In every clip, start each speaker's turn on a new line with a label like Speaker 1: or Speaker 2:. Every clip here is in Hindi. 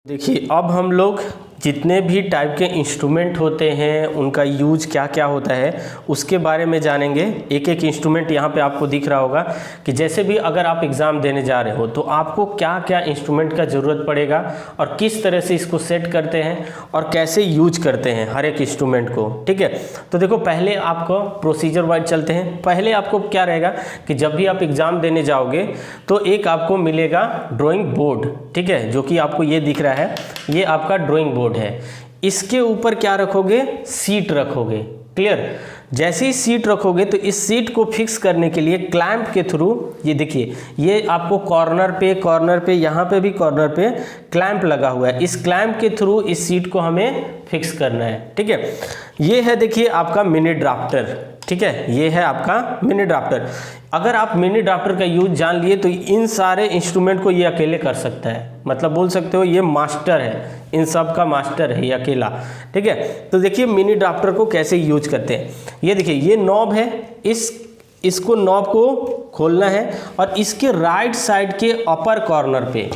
Speaker 1: देखिए अब हम लोग जितने भी टाइप के इंस्ट्रूमेंट होते हैं उनका यूज क्या क्या होता है उसके बारे में जानेंगे। एक एक इंस्ट्रूमेंट यहाँ पे आपको दिख रहा होगा कि जैसे भी अगर आप एग्ज़ाम देने जा रहे हो तो आपको क्या क्या इंस्ट्रूमेंट का ज़रूरत पड़ेगा और किस तरह से इसको सेट करते हैं और कैसे यूज करते हैं हर एक इंस्ट्रूमेंट को। ठीक है, तो देखो पहले आपको प्रोसीजर वाइज चलते हैं। पहले आपको क्या रहेगा कि जब भी आप एग्ज़ाम देने जाओगे तो एक आपको मिलेगा ड्राइंग बोर्ड, ठीक है, जो कि आपको ये दिख रहा है, ये आपका ड्राइंग बोर्ड है। इसके ऊपर क्या रखोगे, सीट रखोगे। क्लियर, जैसे ही सीट रखोगे तो इस सीट को फिक्स करने के लिए क्लैंप के थ्रू, ये देखिए ये आपको कॉर्नर पे यहाँ पे भी कॉर्नर पे क्लैंप लगा हुआ है। इस क्लैंप के थ्रू इस सीट को हमें फिक्स करना है। ठीक है, ये है देखिए आपका मिनी ड्राफ्टर। ठीक है, ये है आपका मिनी ड्राफ्टर। अगर आप मिनी ड्राफ्टर का यूज जान लिए तो इन सारे इंस्ट्रूमेंट को ये अकेले कर सकता है, मतलब बोल सकते हो ये मास्टर है, इन सब का मास्टर है ये अकेला। ठीक है, तो देखिए मिनी ड्राफ्टर को कैसे यूज करते हैं। ये देखिए ये नॉब है, इसको नॉब को खोलना है और इसके राइट साइड के अपर कॉर्नर पे,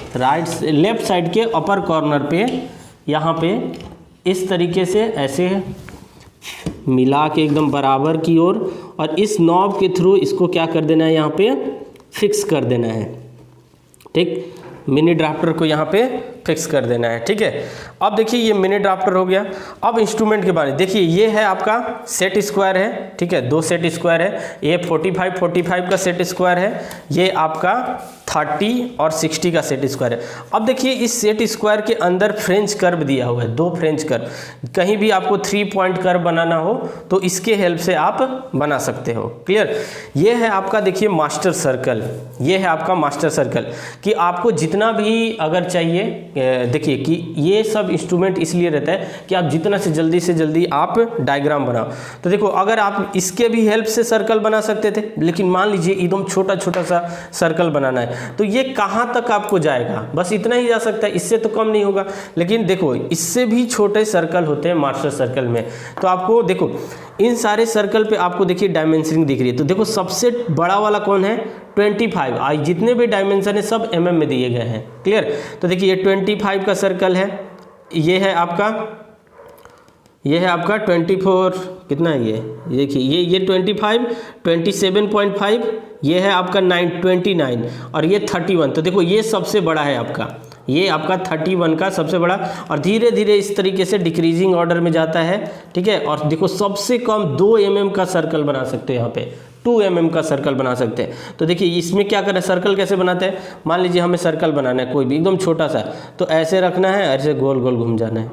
Speaker 1: लेफ्ट साइड के अपर कॉर्नर पे यहाँ पे इस तरीके से ऐसे मिला के एकदम बराबर की ओर और इस नॉब के थ्रू इसको क्या कर देना है, यहाँ पे फिक्स कर देना है। ठीक, मिनी ड्राफ्टर को यहाँ पे फिक्स कर देना है। ठीक है, अब देखिए ये मिनी ड्राफ्टर हो गया। अब इंस्ट्रूमेंट के बारे में देखिए, ये है आपका सेट स्क्वायर है। ठीक है, 2 सेट स्क्वायर है, ये 45 का सेट स्क्वायर है, ये आपका 30 और 60 का सेट स्क्वायर है। अब देखिए इस सेट स्क्वायर के अंदर फ्रेंच कर्व दिया हुआ है, 2 फ्रेंच कर्व। कहीं भी आपको 3 पॉइंट कर्व बनाना हो तो इसके हेल्प से आप बना सकते हो। क्लियर, ये है आपका देखिए मास्टर सर्कल, ये है आपका मास्टर सर्कल कि आपको जितना भी अगर चाहिए, देखिए कि ये सब इंस्ट्रूमेंट इसलिए रहता है कि आप जितना से जल्दी आप डायग्राम बनाओ। तो देखो अगर आप इसके भी हेल्प से सर्कल बना सकते थे, लेकिन मान लीजिए एकदम छोटा सा सर्कल बनाना है तो ये कहाँ तक आपको जाएगा, बस इतना ही जा सकता है, इससे तो कम नहीं होगा। लेकिन देखो इससे भी छोटे सर्कल होते हैं मास्टर सर्कल में। तो आपको देखो इन सारे सर्कल पे आपको देखिए डायमेंशनिंग दिख रही है। तो देखो सबसे बड़ा वाला कौन है, 25। आज जितने भी डायमेंशन है सब mm में दिए गए हैं। क्लियर, तो देखिए ये 25 का सर्कल है, ये है आपका 24, कितना है ये देखिए ये 25, 27.5, ये है आपका 29 और ये 31। तो देखो ये सबसे बड़ा है आपका, ये आपका 31 का सबसे बड़ा, और धीरे धीरे इस तरीके से डिक्रीजिंग ऑर्डर में जाता है। ठीक है, और देखो सबसे कम 2 mm का सर्कल बना सकते हैं, यहाँ पे 2 mm का सर्कल बना सकते हैं। तो देखिए इसमें क्या करना है, सर्कल कैसे बनाते हैं, मान लीजिए हमें सर्कल बनाना है कोई भी एकदम छोटा सा, तो ऐसे रखना है, ऐसे गोल गोल घूम जाना है।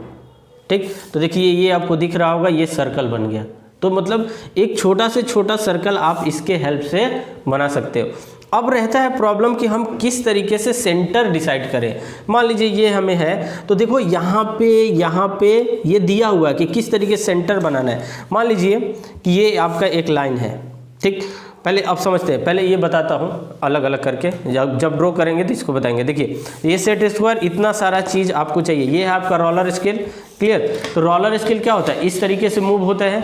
Speaker 1: ठीक, तो देखिए ये आपको दिख रहा होगा, ये सर्कल बन गया। तो मतलब एक छोटा से छोटा सर्कल आप इसके हेल्प से बना सकते हो। अब रहता है प्रॉब्लम कि हम किस तरीके से सेंटर डिसाइड करें। मान लीजिए ये हमें है, तो देखो यहाँ पे ये दिया हुआ है कि किस तरीके से सेंटर बनाना है। मान लीजिए कि ये आपका एक लाइन है। ठीक, पहले अब समझते हैं, पहले ये बताता हूँ अलग अलग करके, जब ड्रॉ करेंगे तो इसको बताएंगे। देखिए ये सेट स्क्वायर, इतना सारा चीज़ आपको चाहिए। ये है आपका रोलर स्केल। क्लियर, तो रोलर स्केल क्या होता है, इस तरीके से मूव होता है।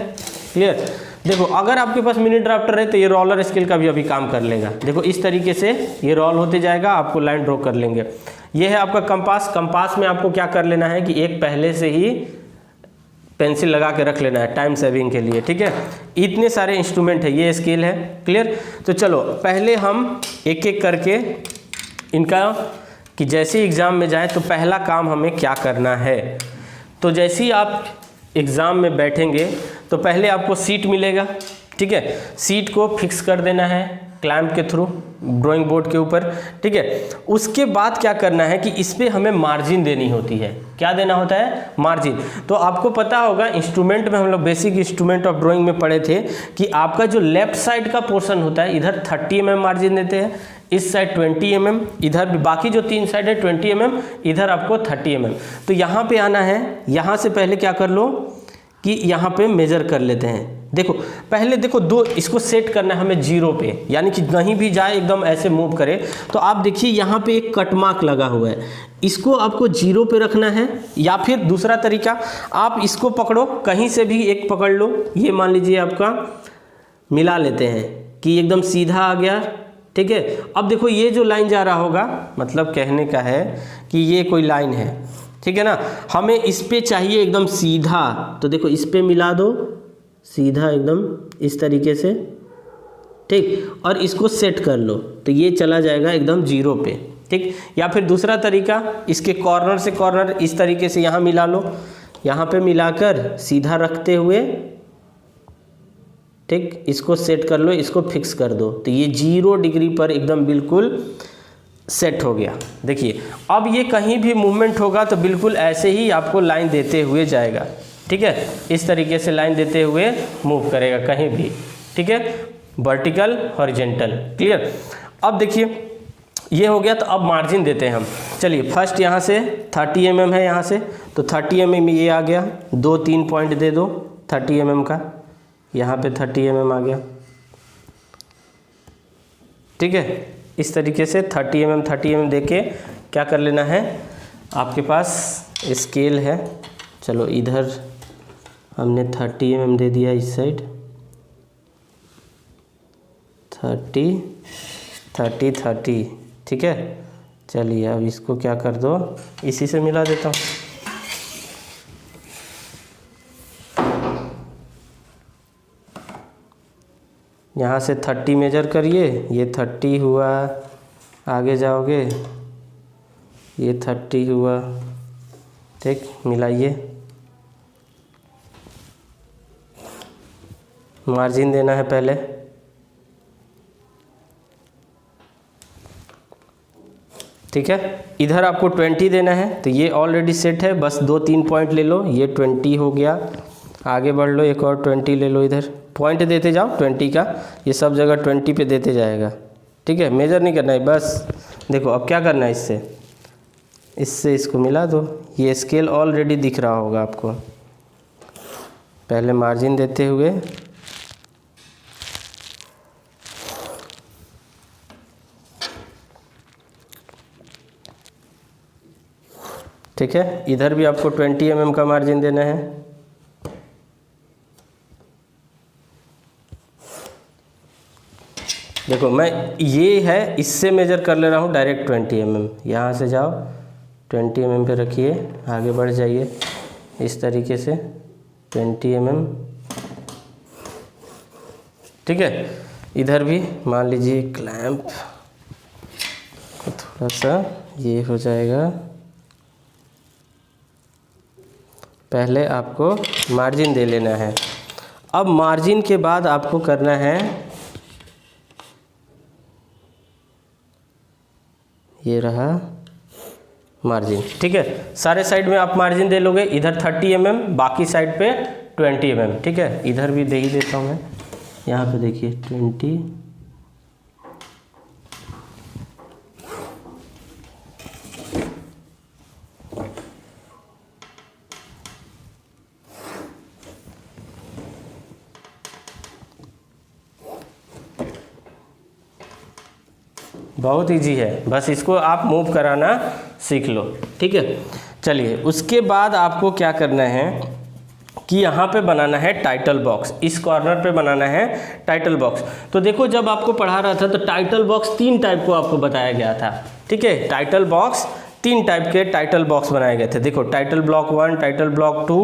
Speaker 1: क्लियर, देखो अगर आपके पास मिनी ड्राफ्टर है तो ये रोलर स्केल का भी अभी काम कर लेगा। देखो इस तरीके से ये रोल होते जाएगा, आपको लाइन ड्रॉ कर लेंगे। ये है आपका कंपास। कंपास में आपको क्या कर लेना है कि एक पहले से ही पेंसिल लगा के रख लेना है टाइम सेविंग के लिए। ठीक है, इतने सारे इंस्ट्रूमेंट है, ये स्केल है। क्लियर, तो चलो पहले हम एक एक करके इनका, कि जैसे एग्ज़ाम में जाए तो पहला काम हमें क्या करना है। तो जैसे ही आप एग्ज़ाम में बैठेंगे तो पहले आपको सीट मिलेगा। ठीक है, सीट को फिक्स कर देना है क्लैंप के थ्रू ड्राइंग बोर्ड के ऊपर। ठीक है, उसके बाद क्या करना है कि इस पर हमें मार्जिन देनी होती है। क्या देना होता है, मार्जिन। तो आपको पता होगा इंस्ट्रूमेंट में, हम लोग बेसिक इंस्ट्रूमेंट ऑफ ड्राइंग में पढ़े थे कि आपका जो लेफ्ट साइड का पोर्शन होता है इधर 30 mm मार्जिन देते हैं, इस साइड 20 mm, इधर भी बाकी जो 3 साइड है 20 mm, इधर आपको 30 mm। तो यहाँ पे आना है, यहाँ से पहले क्या कर लो कि यहाँ पे मेजर कर लेते हैं। देखो पहले देखो इसको सेट करना है हमें 0 पे, यानी कि कहीं भी जाए एकदम ऐसे मूव करे। तो आप देखिए यहाँ पे एक कट मार्क लगा हुआ है, इसको आपको 0 पे रखना है। या फिर दूसरा तरीका, आप इसको पकड़ो, कहीं से भी एक पकड़ लो, ये मान लीजिए आपका मिला लेते हैं कि एकदम सीधा आ गया। ठीक है, अब देखो ये जो लाइन जा रहा होगा, मतलब कहने का है कि ये कोई लाइन है, ठीक है ना। हमें इस पे चाहिए एकदम सीधा, तो देखो इस पे मिला दो सीधा एकदम इस तरीके से, ठीक, और इसको सेट कर लो तो ये चला जाएगा एकदम 0 पे, ठीक। या फिर दूसरा तरीका, इसके कॉर्नर से कॉर्नर इस तरीके से यहाँ मिला लो, यहाँ पे मिलाकर सीधा रखते हुए, ठीक, इसको सेट कर लो, इसको फिक्स कर दो तो ये 0 डिग्री पर एकदम बिल्कुल सेट हो गया। देखिए अब ये कहीं भी मूवमेंट होगा तो बिल्कुल ऐसे ही आपको लाइन देते हुए जाएगा, ठीक है, इस तरीके से लाइन देते हुए मूव करेगा कहीं भी, ठीक है, वर्टिकल हॉरिजेंटल, क्लियर। अब देखिए ये हो गया, तो अब मार्जिन देते हैं हम। चलिए फर्स्ट यहाँ से 30 mm है, यहाँ से तो 30 mm ये आ गया, 2-3 पॉइंट दे दो 30 mm का, यहाँ पे 30 mm आ गया, ठीक है। इस तरीके से 30 mm दे के क्या कर लेना है, आपके पास स्केल है, चलो इधर हमने 30 mm दे दिया, इस साइड 30, ठीक है। चलिए अब इसको क्या कर दो, इसी से मिला देता हूँ। यहाँ से 30 मेजर करिए, ये 30 हुआ, आगे जाओगे ये 30 हुआ, ठीक, मिलाइए, मार्जिन देना है पहले, ठीक है। इधर आपको 20 देना है, तो ये ऑलरेडी सेट है, बस 2-3 पॉइंट ले लो, ये 20 हो गया, आगे बढ़ लो, एक और 20 ले लो, इधर पॉइंट देते जाओ 20 का, ये सब जगह 20 पे देते जाएगा, ठीक है, मेजर नहीं करना है बस। देखो अब क्या करना है, इससे इसको मिला दो, ये स्केल ऑलरेडी दिख रहा होगा आपको, पहले मार्जिन देते हुए, ठीक है, इधर भी आपको 20 mm का मार्जिन देना है, देखो मैं ये है इससे मेजर कर ले रहा हूँ डायरेक्ट 20 mm, यहाँ से जाओ 20 mm पे रखिए, आगे बढ़ जाइए इस तरीके से 20 mm, ठीक है। इधर भी मान लीजिए क्लैंप को थोड़ा सा ये हो जाएगा, पहले आपको मार्जिन दे लेना है। अब मार्जिन के बाद आपको करना है, ये रहा मार्जिन, ठीक है, सारे साइड में आप मार्जिन दे लोगे, इधर 30 mm, बाकी साइड पे 20 mm, ठीक है। इधर भी दे ही देता हूँ मैं, यहाँ पे देखिए 20, बहुत इजी है, बस इसको आप मूव कराना सीख लो, ठीक है। चलिए उसके बाद आपको क्या करना है कि यहाँ पे बनाना है टाइटल बॉक्स, इस कॉर्नर पे बनाना है टाइटल बॉक्स। तो देखो जब आपको पढ़ा रहा था तो टाइटल बॉक्स 3 टाइप को आपको बताया गया था, ठीक है, टाइटल बॉक्स 3 टाइप के टाइटल बॉक्स बनाए गए थे। देखो टाइटल ब्लॉक 1, टाइटल ब्लॉक 2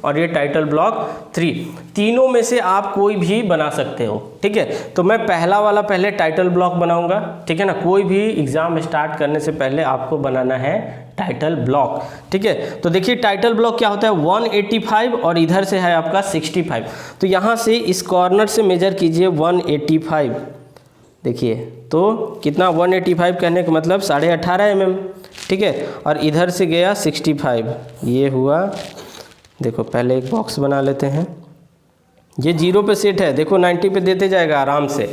Speaker 1: और ये टाइटल ब्लॉक 3, तीनों में से आप कोई भी बना सकते हो, ठीक है। तो मैं पहला वाला पहले टाइटल ब्लॉक बनाऊंगा, ठीक है ना। कोई भी एग्जाम स्टार्ट करने से पहले आपको बनाना है टाइटल ब्लॉक, ठीक है। तो देखिए टाइटल ब्लॉक क्या होता है, 185 और इधर से है आपका 65। तो यहाँ से इस कॉर्नर से मेजर कीजिए 185, देखिए तो कितना 185 कहने का मतलब 18.5 mm, ठीक है। और इधर से गया 65, ये हुआ। देखो पहले एक बॉक्स बना लेते हैं, ये 0 पे सेट है, देखो 90 पे देते जाएगा आराम से,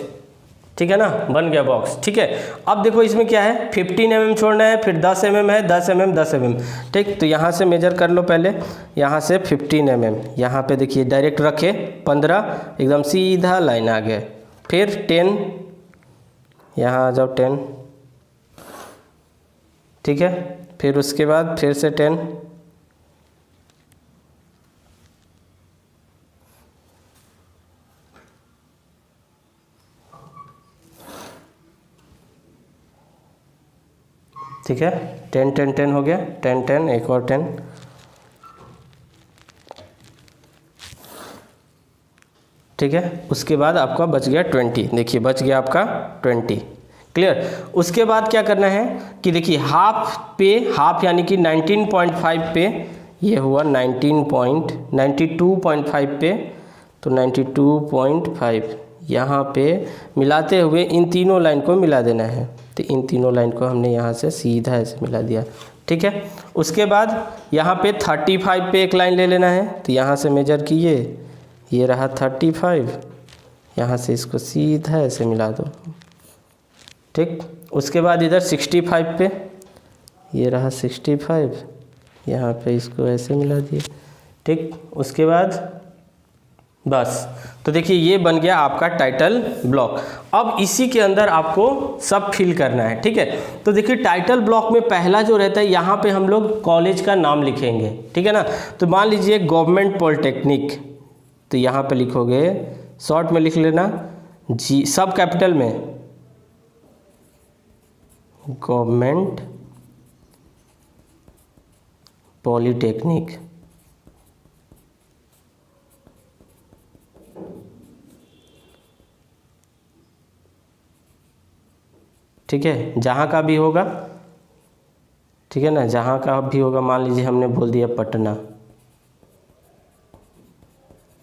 Speaker 1: ठीक है ना, बन गया बॉक्स, ठीक है। अब देखो इसमें क्या है, 15 mm छोड़ना है, फिर 10 mm है, 10 mm 10 mm, ठीक। तो यहाँ से मेजर कर लो पहले, यहाँ से 15 mm, यहाँ पे देखिए डायरेक्ट रखे 15, एकदम सीधा लाइन आ गया, फिर 10, यहाँ आ जाओ 10, ठीक है। फिर उसके बाद फिर से 10, ठीक है 10 10 10 हो गया, 10 10, एक और 10, ठीक है। उसके बाद आपका बच गया 20, देखिए बच गया आपका 20, क्लियर। उसके बाद क्या करना है कि देखिए हाफ पे, हाफ यानी कि 19.5 पे, ये हुआ 92.5 पे, तो 92.5 यहाँ पे मिलाते हुए इन तीनों लाइन को मिला देना है। तो इन तीनों लाइन को हमने यहाँ से सीधा ऐसे मिला दिया, ठीक है। उसके बाद यहाँ पे 35 पे एक लाइन ले लेना है, तो यहाँ से मेजर किए, ये रहा 35, यहाँ से इसको सीधा ऐसे मिला दो, ठीक। उसके बाद इधर 65 पे, ये रहा 65, यहाँ पे इसको ऐसे मिला दिए, ठीक। उसके बाद बस, तो देखिए ये बन गया आपका टाइटल ब्लॉक। अब इसी के अंदर आपको सब फिल करना है, ठीक है। तो देखिए टाइटल ब्लॉक में पहला जो रहता है, यहाँ पे हम लोग कॉलेज का नाम लिखेंगे, ठीक है ना। तो मान लीजिए गवर्नमेंट पॉलिटेक्निक, तो यहाँ पे लिखोगे, शॉर्ट में लिख लेना जी, सब कैपिटल में, गवर्नमेंट पॉलिटेक्निक, ठीक है। जहाँ का भी होगा, ठीक है ना, जहाँ का भी होगा, मान लीजिए हमने बोल दिया पटना,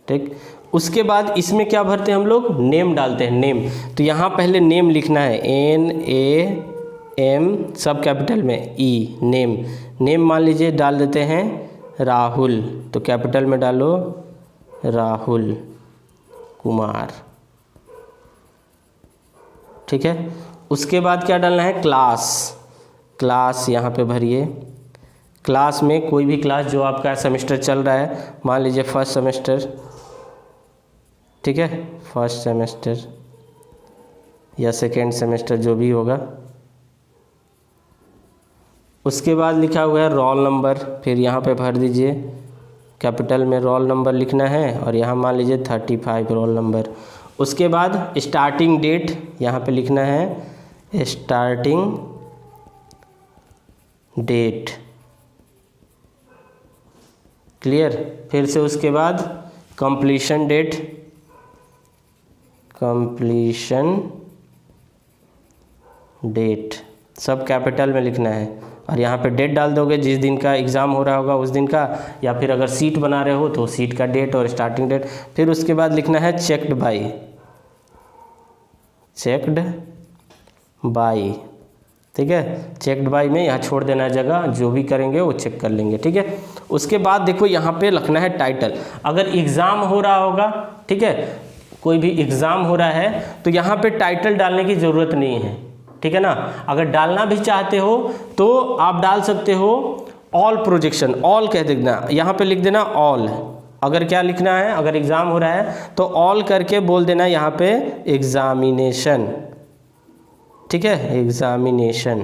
Speaker 1: ठीक। उसके बाद इसमें क्या भरते हैं हम लोग, नेम डालते हैं, नेम। तो यहाँ पहले नेम लिखना है, NAM, सब कैपिटल में, E, नेम। नेम मान लीजिए डाल देते हैं राहुल, तो कैपिटल में डालो राहुल कुमार, ठीक है। उसके बाद क्या डालना है, क्लास, क्लास यहाँ पे भरिए। क्लास में कोई भी क्लास जो आपका सेमेस्टर चल रहा है, मान लीजिए फर्स्ट सेमेस्टर, ठीक है, फर्स्ट सेमेस्टर या सेकेंड सेमेस्टर जो भी होगा। उसके बाद लिखा हुआ है रोल नंबर, फिर यहाँ पे भर दीजिए, कैपिटल में रोल नंबर लिखना है, और यहाँ मान लीजिए 35 रोल नंबर। उसके बाद स्टार्टिंग डेट यहाँ पे लिखना है, स्टार्टिंग डेट, क्लियर। फिर से उसके बाद कंप्लीशन डेट, कंप्लीशन डेट सब कैपिटल में लिखना है, और यहाँ पे डेट डाल दोगे जिस दिन का एग्ज़ाम हो रहा होगा उस दिन का, या फिर अगर सीट बना रहे हो तो सीट का डेट और स्टार्टिंग डेट। फिर उसके बाद लिखना है चेक्ड बाई, चेक्ड बाई, ठीक है। चेक्ड बाई में यहाँ छोड़ देना है जगह, जो भी करेंगे वो चेक कर लेंगे, ठीक है। उसके बाद देखो यहाँ पे लिखना है टाइटल। अगर एग्ज़ाम हो रहा होगा, ठीक है, कोई भी एग्ज़ाम हो रहा है, तो यहाँ पे टाइटल डालने की ज़रूरत नहीं है, ठीक है ना। अगर डालना भी चाहते हो तो आप डाल सकते हो ऑल प्रोजेक्शन, ऑल कह देना, यहाँ पे लिख देना ऑल। अगर क्या लिखना है, अगर एग्ज़ाम हो रहा है तो ऑल करके बोल देना यहाँ पे एग्ज़ामिनेशन, ठीक है, एग्ज़ामिनेशन,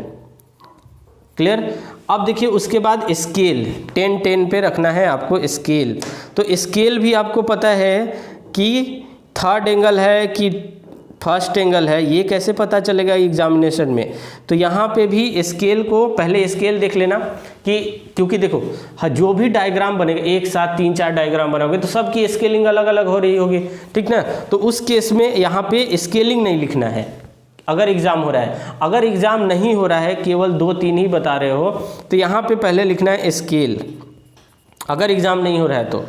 Speaker 1: क्लियर। अब देखिए उसके बाद स्केल 10-10 पे रखना है आपको स्केल। तो स्केल भी आपको पता है कि थर्ड एंगल है कि फर्स्ट एंगल है, ये कैसे पता चलेगा एग्जामिनेशन में। तो यहाँ पे भी स्केल को पहले स्केल देख लेना कि, क्योंकि देखो जो भी डायग्राम बनेगा, एक साथ 3-4 डायग्राम बनाओगे तो सबकी स्केलिंग अलग अलग हो रही होगी, ठीक ना। तो उस केस में यहाँ पे स्केलिंग नहीं लिखना है अगर एग्ज़ाम हो रहा है। अगर एग्ज़ाम नहीं हो रहा है, केवल 2-3 ही बता रहे हो, तो यहाँ पे पहले लिखना है स्केल। अगर एग्ज़ाम नहीं हो रहा है तो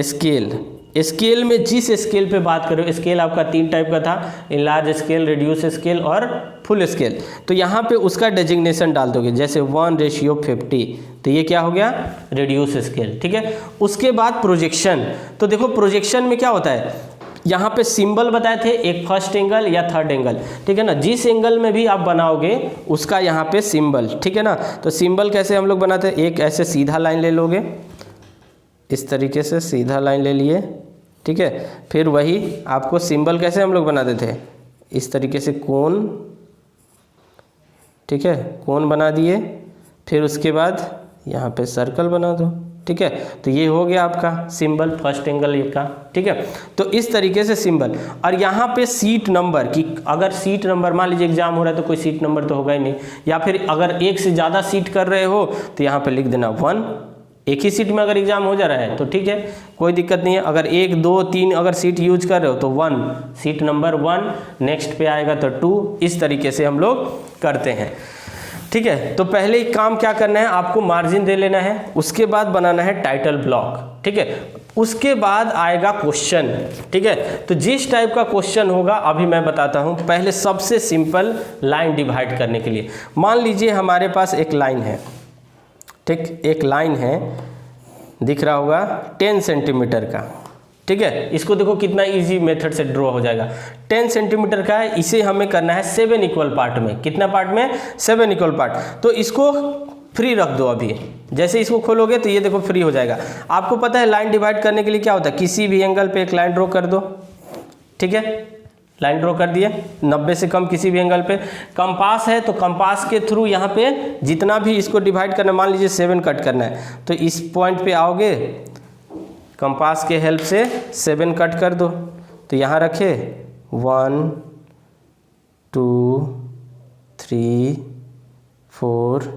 Speaker 1: स्केल। स्केल में जिस स्केल पे बात करो, स्केल आपका 3 टाइप का था, इनलार्ज स्केल, रिड्यूस स्केल और फुल स्केल। तो यहाँ पे उसका डेजिग्नेशन डाल दोगे, जैसे 1:50, तो ये क्या हो गया, रिड्यूस स्केल, ठीक है। उसके बाद प्रोजेक्शन। तो देखो प्रोजेक्शन में क्या होता है, यहाँ पे सिंबल बताए थे, एक फर्स्ट एंगल या थर्ड एंगल, ठीक है ना। जिस एंगल में भी आप बनाओगे उसका यहाँ पे सिंबल, ठीक है ना। तो सिंबल कैसे हम लोग बनाते हैं, एक ऐसे सीधा लाइन ले लोगे, इस तरीके से सीधा लाइन ले लिए, ठीक है। फिर वही आपको सिंबल कैसे हम लोग बनाते थे, इस तरीके से कोन, ठीक है, कोन बना दिए। फिर उसके बाद यहाँ पे सर्कल बना दो, ठीक है। तो ये हो गया आपका सिंबल फर्स्ट एंगल ये का, ठीक है। तो इस तरीके से सिंबल, और यहाँ पे सीट नंबर की, अगर सीट नंबर मान लीजिए एग्जाम हो रहा है तो कोई सीट नंबर तो होगा ही नहीं, या फिर अगर एक से ज़्यादा सीट कर रहे हो तो यहाँ पे लिख देना 1। एक ही सीट में अगर एग्जाम हो जा रहा है तो ठीक है, कोई दिक्कत नहीं है। अगर 1 2 3 अगर सीट यूज कर रहे हो तो 1, सीट नंबर 1, नेक्स्ट पे आएगा तो 2। इस तरीके से हम लोग करते हैं, ठीक है। तो पहले एक काम क्या करना है, आपको मार्जिन दे लेना है, उसके बाद बनाना है टाइटल ब्लॉक, ठीक है। उसके बाद आएगा क्वेश्चन, ठीक है। तो जिस टाइप का क्वेश्चन होगा अभी मैं बताता हूं। पहले सबसे सिंपल लाइन डिवाइड करने के लिए, मान लीजिए हमारे पास एक लाइन है, ठीक, एक लाइन है, दिख रहा होगा 10 सेंटीमीटर का, ठीक है। इसको देखो कितना इजी मेथड से ड्रॉ हो जाएगा। 10 सेंटीमीटर का है, इसे हमें करना है 7 इक्वल पार्ट में। कितना पार्ट में? 7 इक्वल पार्ट। तो इसको फ्री रख दो अभी, जैसे इसको खोलोगे तो ये देखो फ्री हो जाएगा। आपको पता है लाइन डिवाइड करने के लिए क्या होता है, किसी भी एंगल पे एक लाइन ड्रॉ कर दो, ठीक है। लाइन ड्रॉ कर दिए 90 से कम किसी भी एंगल पे। कंपास है तो कंपास के थ्रू यहाँ पे जितना भी इसको डिवाइड करना है, मान लीजिए 7 कट करना है तो इस पॉइंट पे आओगे, कंपास के हेल्प से 7 कट कर दो। तो यहाँ रखे 1 2 3 4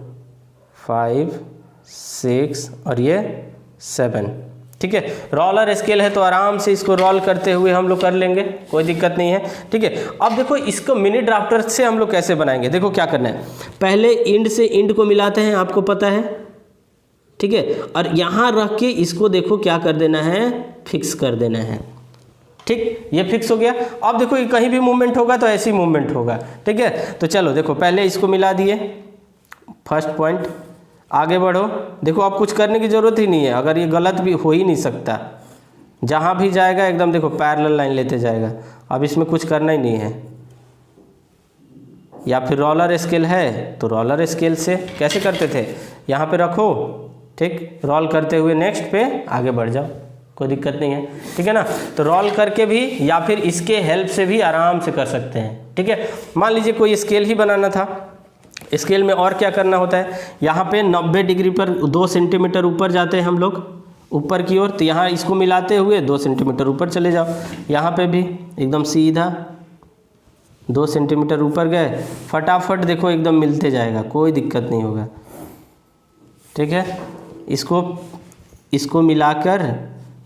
Speaker 1: 5 6 और ये 7, ठीक है। रोलर स्केल है तो आराम से इसको रोल करते हुए हम लोग कर लेंगे, कोई दिक्कत नहीं है, ठीक है। अब देखो इसको मिनी ड्राफ्टर से हम लोग कैसे बनाएंगे, देखो क्या करना है। पहले इंड से इंड को मिलाते हैं, आपको पता है, ठीक है। और यहाँ रख के इसको देखो क्या कर देना है, फिक्स कर देना है, ठीक। ये फिक्स हो गया। अब देखो ये कहीं भी मूवमेंट होगा तो ऐसी मूवमेंट होगा, ठीक है। तो चलो देखो पहले इसको मिला दिए, फर्स्ट पॉइंट, आगे बढ़ो। देखो अब कुछ करने की ज़रूरत ही नहीं है, अगर ये गलत भी हो ही नहीं सकता, जहाँ भी जाएगा एकदम देखो पैरेलल लाइन लेते जाएगा। अब इसमें कुछ करना ही नहीं है। या फिर रोलर स्केल है तो रोलर स्केल से कैसे करते थे, यहाँ पे रखो, ठीक, रोल करते हुए नेक्स्ट पे आगे बढ़ जाओ, कोई दिक्कत नहीं है, ठीक है ना। तो रोल करके भी या फिर इसके हेल्प से भी आराम से कर सकते हैं, ठीक है। मान लीजिए कोई स्केल ही बनाना था, स्केल में और क्या करना होता है, यहाँ पे 90 डिग्री पर 2 सेंटीमीटर ऊपर जाते हैं हम लोग ऊपर की ओर, तो यहाँ इसको मिलाते हुए 2 सेंटीमीटर ऊपर चले जाओ। यहाँ पे भी एकदम सीधा 2 सेंटीमीटर ऊपर गए, फटाफट देखो एकदम मिलते जाएगा, कोई दिक्कत नहीं होगा, ठीक है। इसको मिलाकर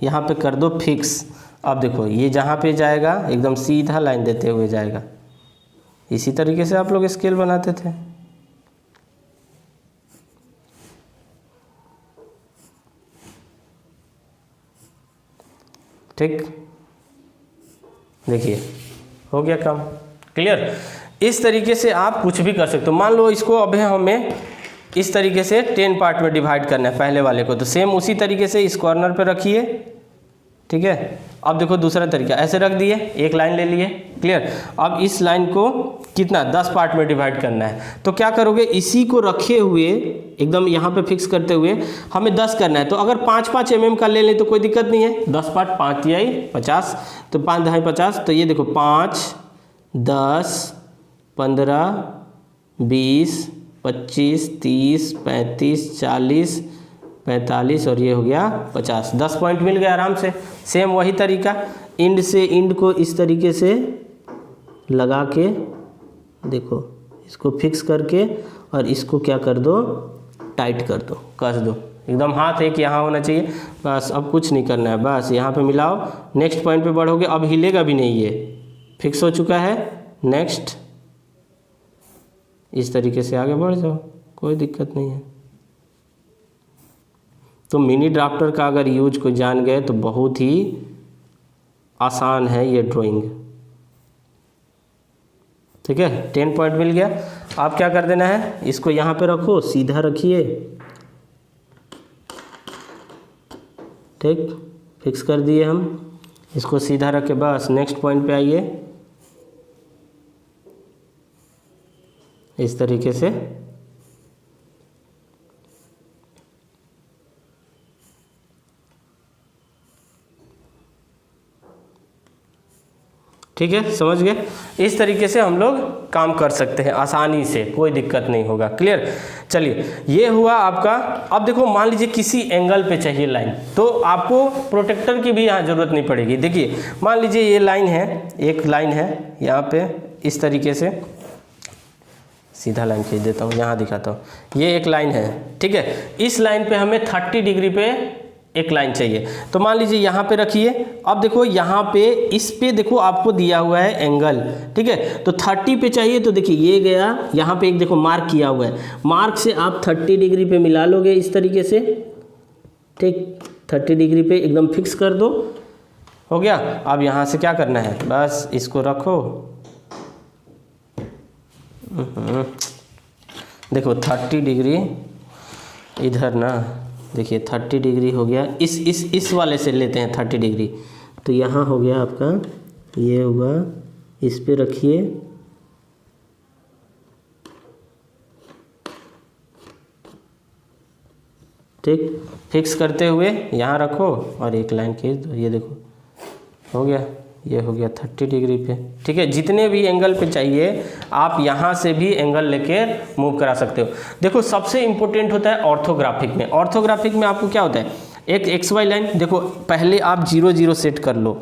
Speaker 1: यहाँ पे कर दो फिक्स। अब देखो ये जहाँ पे जाएगा एकदम सीधा लाइन देते हुए जाएगा। इसी तरीके से आप लोग स्केल बनाते थे, ठीक। देखिए हो गया काम, क्लियर। इस तरीके से आप कुछ भी कर सकते हो। मान लो इसको अब हमें इस तरीके से 10 पार्ट में डिवाइड करना है पहले वाले को, तो सेम उसी तरीके से इस कॉर्नर पे रखिए, ठीक है। अब देखो दूसरा तरीका, ऐसे रख दिए, एक लाइन ले लिए, क्लियर। अब इस लाइन को कितना 10 पार्ट में डिवाइड करना है, तो क्या करोगे, इसी को रखे हुए एकदम यहाँ पे फिक्स करते हुए हमें 10 करना है। तो अगर 5-5 mm का ले लें तो कोई दिक्कत नहीं है, 10 पार्ट 5 तिहाई 50, तो 5 दहाई 50। तो ये देखो 5 10 15 20 25 30 35 40 45 और ये हो गया 50, 10 पॉइंट मिल गया आराम से। सेम वही तरीका, इंड से इंड को इस तरीके से लगा के देखो, इसको फिक्स करके और इसको क्या कर दो, टाइट कर दो, कस दो, एकदम हाथ एक यहाँ होना चाहिए, बस। अब कुछ नहीं करना है, बस यहाँ पे मिलाओ, नेक्स्ट पॉइंट पे बढ़ोगे, अब हिलेगा भी नहीं, ये फिक्स हो चुका है। नेक्स्ट इस तरीके से आगे बढ़ जाओ, कोई दिक्कत नहीं है। तो मिनी ड्राफ्टर का अगर यूज को जान गए तो बहुत ही आसान है ये ड्राइंग, ठीक है। 10 पॉइंट मिल गया। आप क्या कर देना है, इसको यहाँ पे रखो, सीधा रखिए, ठीक, फिक्स कर दिए हम, इसको सीधा रख के बस नेक्स्ट पॉइंट पे आइए, इस तरीके से। ठीक है, समझ गए। इस तरीके से हम लोग काम कर सकते हैं आसानी से, कोई दिक्कत नहीं होगा। क्लियर। चलिए ये हुआ आपका। अब देखो मान लीजिए किसी एंगल पे चाहिए लाइन, तो आपको प्रोटेक्टर की भी यहाँ ज़रूरत नहीं पड़ेगी। देखिए मान लीजिए ये लाइन है, एक लाइन है यहाँ पे इस तरीके से, सीधा लाइन खींच देता हूँ, यहाँ दिखाता हूँ। ये एक लाइन है, ठीक है। इस लाइन पे हमें 30 डिग्री पे एक लाइन चाहिए, तो मान लीजिए यहाँ पे रखिए। अब देखो यहाँ पे इस पे देखो आपको दिया हुआ है एंगल, ठीक है। तो 30 पे चाहिए, तो देखिए ये गया यहाँ पे, एक देखो मार्क किया हुआ है, मार्क से आप 30 डिग्री पे मिला लोगे इस तरीके से, ठीक। 30 डिग्री पे एकदम फिक्स कर दो, हो गया। अब यहाँ से क्या करना है, बस इसको रखो। देखो 30 डिग्री इधर ना, देखिए 30 डिग्री हो गया, इस वाले से लेते हैं 30 डिग्री, तो यहाँ हो गया आपका, ये हुआ, इस पे रखिए, ठीक। फिक्स करते हुए यहाँ रखो और एक लाइन खींच दो, ये देखो हो गया, ये हो गया 30 डिग्री पे, ठीक है। जितने भी एंगल पे चाहिए आप यहाँ से भी एंगल लेके मूव करा सकते हो। देखो सबसे इम्पोर्टेंट होता है ऑर्थोग्राफिक में। ऑर्थोग्राफिक में आपको क्या होता है, एक एक्स वाई लाइन, देखो पहले आप 0 0 सेट कर लो,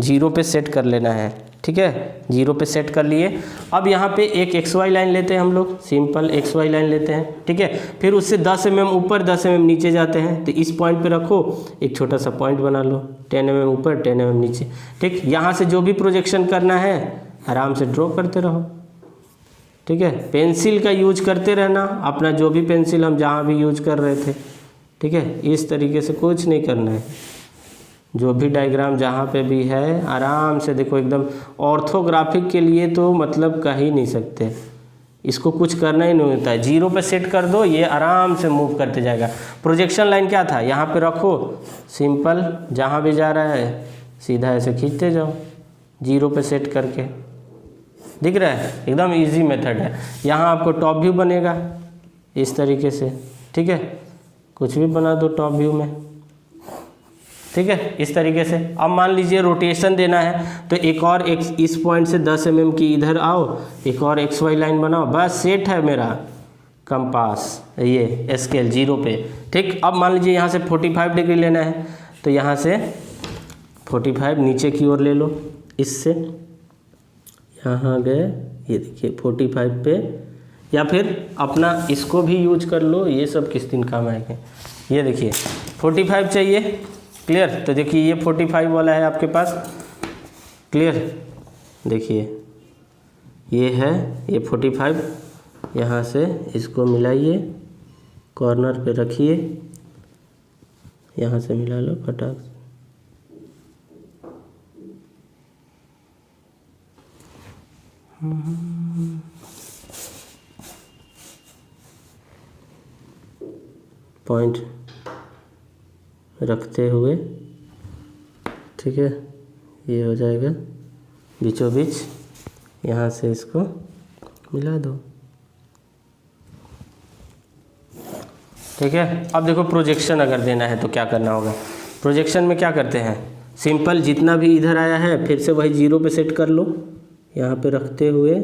Speaker 1: 0 पे सेट कर लेना है, ठीक है। 0 पे सेट कर लिए। अब यहाँ पे एक एक्स वाई लाइन लेते हैं हम लोग, सिंपल एक्स वाई लाइन लेते हैं, ठीक है। फिर उससे 10 mm ऊपर 10 mm नीचे जाते हैं, तो इस पॉइंट पे रखो, एक छोटा सा पॉइंट बना लो, 10 mm ऊपर 10 mm नीचे, ठीक। यहाँ से जो भी प्रोजेक्शन करना है आराम से ड्रॉ करते रहो, ठीक है। पेंसिल का यूज करते रहना, अपना जो भी पेंसिल हम जहाँ भी यूज कर रहे थे, ठीक है। इस तरीके से कुछ नहीं करना है, जो भी डायग्राम जहाँ पे भी है आराम से देखो, एकदम ऑर्थोग्राफिक के लिए तो मतलब कह ही नहीं सकते, इसको कुछ करना ही नहीं होता है। 0 पे सेट कर दो, ये आराम से मूव करते जाएगा। प्रोजेक्शन लाइन क्या था, यहाँ पे रखो, सिंपल जहाँ भी जा रहा है सीधा ऐसे खींचते जाओ, 0 पे सेट करके, दिख रहा है, एकदम इजी मेथड है। यहाँ आपको टॉप व्यू बनेगा इस तरीके से, ठीक है, कुछ भी बना दो टॉप व्यू में, ठीक है, इस तरीके से। अब मान लीजिए रोटेशन देना है, तो एक और इस पॉइंट से 10 mm की इधर आओ, एक और एक्स वाई लाइन बनाओ, बस सेट है मेरा कंपास, ये स्केल 0 पे, ठीक। अब मान लीजिए यहाँ से 45 डिग्री लेना है, तो यहाँ से 45 नीचे की ओर ले लो, इससे यहाँ गए, ये देखिए 45 पे, या फिर अपना इसको भी यूज कर लो, ये सब किस दिन काम आएंगे। ये देखिए 45 चाहिए, क्लियर। तो देखिए ये 45 वाला है आपके पास, क्लियर। देखिए ये है, ये 45, यहाँ से इसको मिलाइए, कॉर्नर पे रखिए, यहाँ से मिला लो फटाक से, पॉइंट रखते हुए, ठीक है, ये हो जाएगा बीचों बीच, यहाँ से इसको मिला दो, ठीक है। अब देखो प्रोजेक्शन अगर देना है तो क्या करना होगा। प्रोजेक्शन में क्या करते हैं, सिंपल जितना भी इधर आया है फिर से वही 0 पे सेट कर लो, यहाँ पे रखते हुए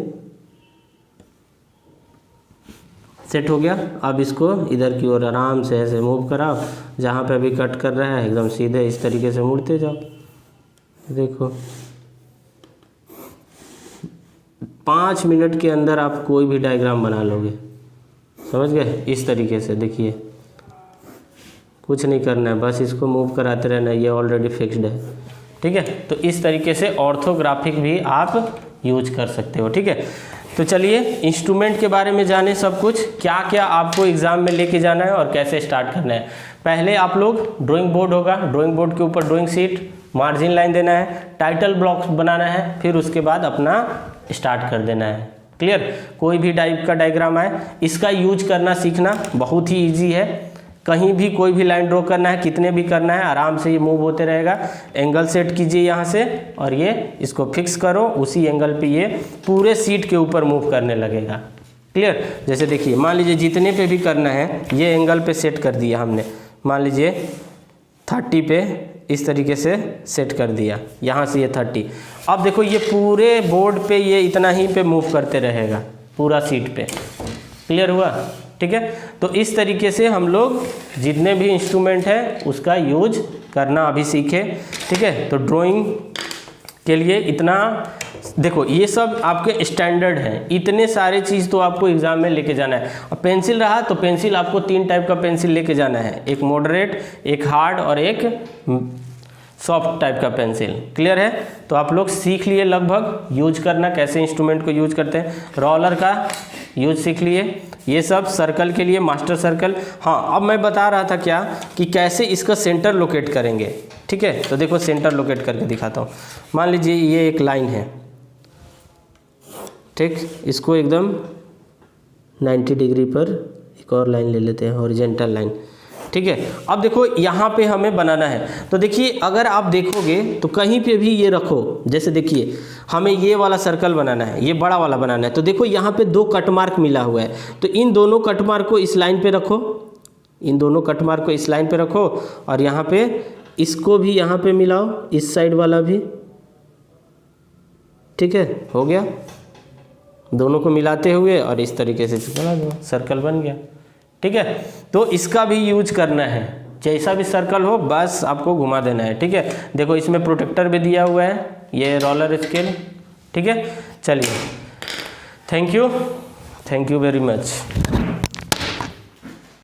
Speaker 1: सेट हो गया। अब इसको इधर की ओर आराम से ऐसे मूव कराओ, जहाँ पे अभी कट कर रहा है एकदम सीधे इस तरीके से मुड़ते जाओ। देखो 5 मिनट के अंदर आप कोई भी डायग्राम बना लोगे, समझ गए। इस तरीके से देखिए, कुछ नहीं करना है, बस इसको मूव कराते रहना, ये ऑलरेडी फिक्स्ड है, ठीक है। तो इस तरीके से ऑर्थोग्राफिक भी आप यूज कर सकते हो, ठीक है। तो चलिए इंस्ट्रूमेंट के बारे में जाने सब कुछ, क्या क्या आपको एग्ज़ाम में लेके जाना है और कैसे स्टार्ट करना है। पहले आप लोग ड्राइंग बोर्ड होगा, ड्राइंग बोर्ड के ऊपर ड्राइंग शीट, मार्जिन लाइन देना है, टाइटल ब्लॉक्स बनाना है, फिर उसके बाद अपना स्टार्ट कर देना है, क्लियर। कोई भी टाइप का डायग्राम आए, इसका यूज करना सीखना बहुत ही ईजी है। कहीं भी कोई भी लाइन ड्रॉ करना है, कितने भी करना है, आराम से ये मूव होते रहेगा। एंगल सेट कीजिए यहाँ से और ये इसको फिक्स करो, उसी एंगल पे ये पूरे सीट के ऊपर मूव करने लगेगा, क्लियर। जैसे देखिए मान लीजिए जितने पे भी करना है, ये एंगल पे सेट कर दिया हमने, मान लीजिए 30 पे इस तरीके से सेट कर दिया, यहाँ से ये 30। अब देखो ये पूरे बोर्ड पे ये इतना ही पे मूव करते रहेगा, पूरा सीट पे। क्लियर हुआ? ठीक है, तो इस तरीके से हम लोग जितने भी इंस्ट्रूमेंट है उसका यूज करना अभी सीखे। ठीक है, तो ड्राइंग के लिए इतना देखो, ये सब आपके स्टैंडर्ड हैं, इतने सारे चीज़ तो आपको एग्जाम में लेके जाना है। अब पेंसिल रहा तो पेंसिल आपको 3 टाइप का पेंसिल लेके जाना है, एक मॉडरेट, एक हार्ड और एक सॉफ्ट टाइप का पेंसिल। क्लियर है? तो आप लोग सीख लिए लगभग यूज करना, कैसे इंस्ट्रूमेंट को यूज करते हैं। रोलर का यूज सीख लिए, ये सब सर्कल के लिए मास्टर सर्कल। हाँ, अब मैं बता रहा था क्या कि कैसे इसका सेंटर लोकेट करेंगे। ठीक है, तो देखो सेंटर लोकेट करके दिखाता हूँ। मान लीजिए ये एक लाइन है, ठीक, इसको एकदम 90 डिग्री पर एक और लाइन ले लेते हैं, हॉरिजॉन्टल लाइन। ठीक है, अब देखो यहाँ पे हमें बनाना है, तो देखिए अगर आप देखोगे तो कहीं पे भी ये रखो, जैसे देखिए हमें ये वाला सर्कल बनाना है, ये बड़ा वाला बनाना है, तो देखो यहाँ पे 2 कट मार्क मिला हुआ है, तो इन दोनों कट मार्क को इस लाइन पे रखो, इन दोनों कट मार्क को इस लाइन पे रखो, और यहाँ पे इसको भी यहाँ पे मिलाओ, इस साइड वाला भी। ठीक है, हो गया, दोनों को मिलाते हुए और इस तरीके से बना दो, सर्कल बन गया। ठीक है, तो इसका भी यूज करना है, जैसा भी सर्कल हो बस आपको घुमा देना है। ठीक है, देखो इसमें प्रोटेक्टर भी दिया हुआ है, ये रोलर स्केल। ठीक है, चलिए, थैंक यू वेरी मच।